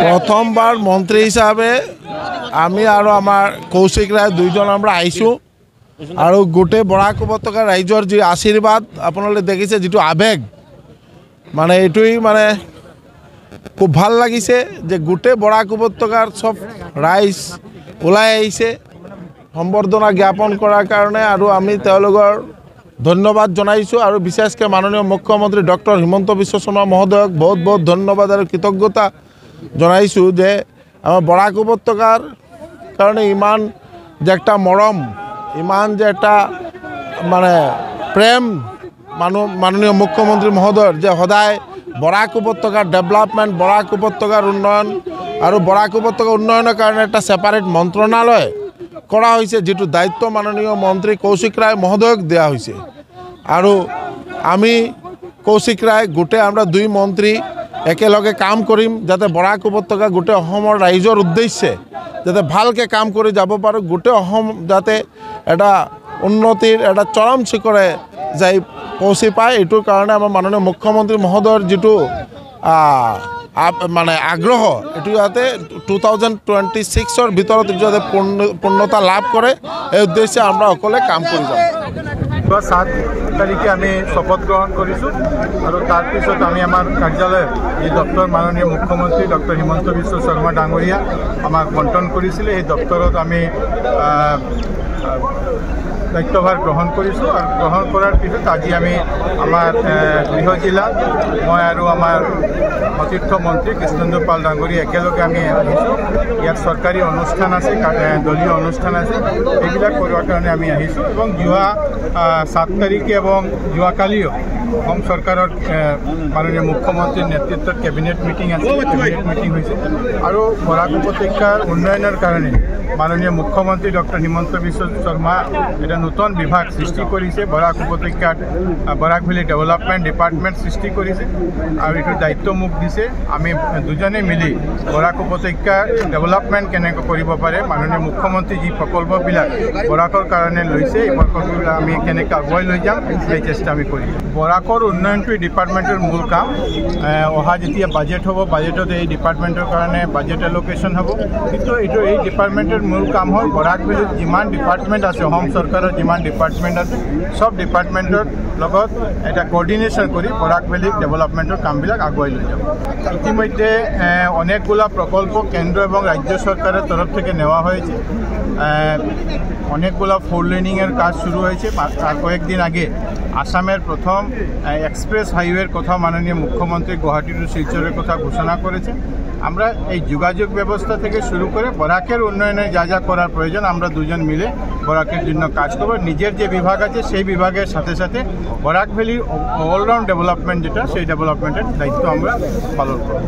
প্রথমবার মন্ত্রী হিসাবে আমি আর আমার কৌশিক রায় দুইজন আমরা আইছো আর গোটে বরাক উপত্যকা রাইজর যে আশীর্বাদ আপনারা দেখিছে যেটো আবেগ মানে এটুই মানে খুব ভাল লাগিছে যে গোটে বরাক উপত্যকার সব রাইজ ওলাই আইছে সম্বর্ধনা জ্ঞাপন করার কারণে আর আমি তেওঁলোকৰ ধন্যবাদ জনাইছো আর বিশেষকৈ মাননীয় মুখ্যমন্ত্রী ডক্টর হিমন্ত বিশ্ব শর্মা মহোদয়ক বহুত বহুত ধন্যবাদ আর কৃতজ্ঞতা জনাইছো যে আমার বরাক উপত্যকার কারণে ইমান যে একটা মরম ইমান যে একটা মানে প্রেম মাননীয় মুখ্যমন্ত্রী মহোদয়ের যে সদায় বরাক উপত্যকার ডেভেলপমেন্ট বরাক উপত্যকার উন্নয়ন আর বরাক উপত্যকা উন্নয়নের কারণে একটা সেপারেট মন্ত্রণালয় করা হয়েছে যেটো দায়িত্ব মাননীয় মন্ত্রী কৌশিক রায় মহোদয়ক দেওয়া হয়েছে আর আমি কৌশিক রায় গোটে আমরা দুই মন্ত্রী একেলগে কাম করিম যাতে বরাক উপত্যকা গোটে অসমৰ ৰাইজৰ উদ্দেশ্যে যাতে ভালকে কাম করে যাব পারো গোটে অসম যাতে এটা উন্নতির এটা চরম শিখরে যাই পৌঁছি পায় এটোর কারণে আমার মাননীয় মুখ্যমন্ত্রী মহোদয়ের যেটো মানে আগ্রহ এটু যাতে 2026 ভিতৰত যাতে পূর্ণতা লাভ করে এই উদ্দেশ্যে আমরা সকলে কাম করে যাব 7 তারিখে আমি শপথ গ্রহণ করেছো আর তার পিছত আমি আমার কার্যালয়ে এই দপ্তর মাননীয় মুখ্যমন্ত্রী ডক্টর হিমন্ত বিশ্ব শর্মা ডাঙরিয়া আমাক বন্টন করেছিল এই দপ্তরত আমি দায়িত্বভার গ্রহণ করেছো আর গ্রহণ করার পিছত আজি আমি আমার গৃহ জেলা মই আর আমার অতীর্থ মন্ত্রী কৃষ্ণেন্দু পাল ডাঙরিয়া একেলগে আমি আহিছো ইয়াত সরকারি অনুষ্ঠান আছে দলীয় অনুষ্ঠান আছে এইবিলাক করার কারণে আমি আহিছো এবং যোৱা 7 তাৰিখে এবং যোৱাকালিও অসম সরকারের মাননীয় মুখ্যমন্ত্রীর নেতৃত্বত ক্যাবিনেট মিটিং আছে ক্যাবিনেট মিটিং হয়েছে আর বরাক উপত্যকার উন্নয়নের কারণে মাননীয় মুখ্যমন্ত্রী ডক্টর হিমন্ত বিশ্ব শর্মা এটা নতুন বিভাগ সৃষ্টি করেছে বরাক উপত্যকার বরাক ভ্যালি ডেভেলপমেন্ট ডিপার্টমেন্ট সৃষ্টি করেছে আর এটার দায়িত্ব মোক দিছে আমি দুজনে মিলি বরাক উপত্যকার ডেভেলপমেন্ট কেনেকৈ কৰিব পাৰে মাননীয় মুখ্যমন্ত্ৰী যে প্ৰকল্পবিলাক বৰাকৰ কাৰণে লৈছে এই প্ৰকল্পবিলাক আমি কেনেকৈ আগুৱাই লৈ যাম সেই চেষ্টা আমি কৰিম বৰাকৰ উন্নয়নটো ডিপার্টমেন্টের মূল কাম অহা যেতিয়া বাজেট হ'ব বাজেটত এই ডিপার্টমেন্টের কারণে বাজেট এলোকেশন হ'ব কিন্তু এইটো এই ডিপার্টমেন্টের মূল কাম হ'ল বরাক ভ্যালিত যিমান ডিপার্টমেন্ট আছে অসম সরকারের যিমান ডিপার্টমেন্ট আছে সব ডিপার্টমেন্টের লগত এটা কোঅর্ডিনেশন করে বরাক ভ্যালি ডেভেলপমেন্টের কামবিলাক আগুৱাই লৈ যাব ইতিমধ্যে অনেকগুলা প্রকল্প কেন্দ্র এবং রাজ্য সরকারের তরফ থেকে নেওয়া হয়েছে অনেকগুলা 4 লেনিংয়ের কাজ শুরু হয়েছে আর কয়েকদিন আগে আসামের প্রথম এক্সপ্রেস হাইওয়ের কথা মাননীয় মুখ্যমন্ত্রী গুয়াহাটি টু শিলচরের কথা ঘোষণা করেছে আমরা এই যোগাযোগ ব্যবস্থা থেকে শুরু করে বরাকের উন্নয়নে যা যা করার প্রয়োজন আমরা দুজন মিলে বরাকের জন্য কাজ করব নিজের যে বিভাগ আছে সেই বিভাগের সাথে সাথে বরাক ভ্যালির অলরাউন্ড ডেভেলপমেন্ট যেটা সেই ডেভেলপমেন্টের দায়িত্ব আমরা পালন করব